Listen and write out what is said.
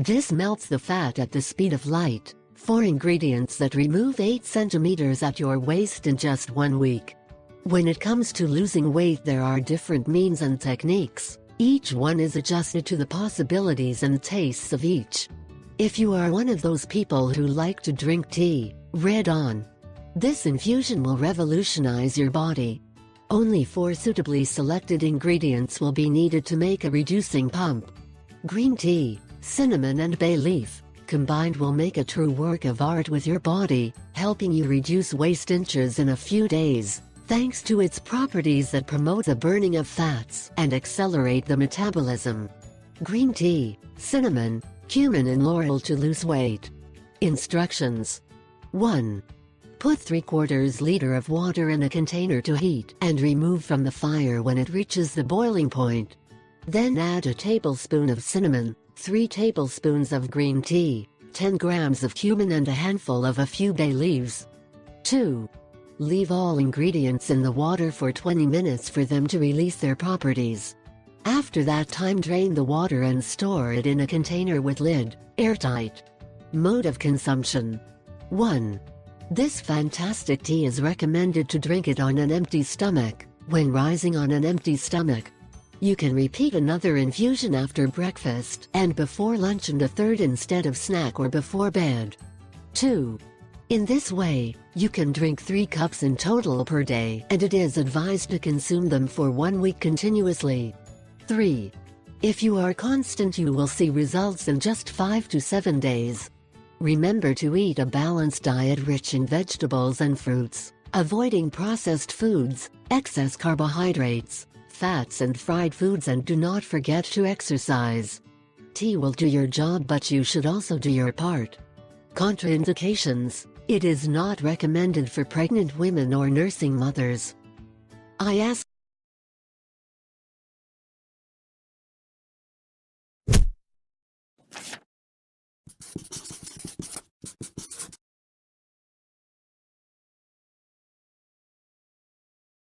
This melts the fat at the speed of light. 4 ingredients that remove 8 centimeters at your waist in just 1 week. When it comes to losing weight, there are different means and techniques. Each one is adjusted to the possibilities and tastes of each. If you are one of those people who like to drink tea, read on. This infusion will revolutionize your body. Only 4 suitably selected ingredients will be needed to make a reducing pump. Green tea, cinnamon and bay leaf, combined will make a true work of art with your body, helping you reduce waist inches in a few days, thanks to its properties that promote the burning of fats and accelerate the metabolism. Green tea, cinnamon, cumin and laurel to lose weight. Instructions. 1. Put 3/4 liter of water in a container to heat and remove from the fire when it reaches the boiling point. Then add a tablespoon of cinnamon, 3 tablespoons of green tea, 10 grams of cumin and a handful of a few bay leaves. 2. Leave all ingredients in the water for 20 minutes for them to release their properties. After that time, drain the water and store it in a container with lid, airtight. Mode of consumption. 1. This fantastic tea is recommended to drink it on an empty stomach, when rising on an empty stomach. You can repeat another infusion after breakfast and before lunch, and a third instead of snack or before bed. 2. In this way, you can drink 3 cups in total per day, and it is advised to consume them for 1 week continuously. 3. If you are constant, you will see results in just 5 to 7 days. Remember to eat a balanced diet rich in vegetables and fruits, avoiding processed foods, excess carbohydrates, fats and fried foods, and do not forget to exercise. Tea will do your job, but you should also do your part. Contraindications. It is not recommended for pregnant women or nursing mothers. I ask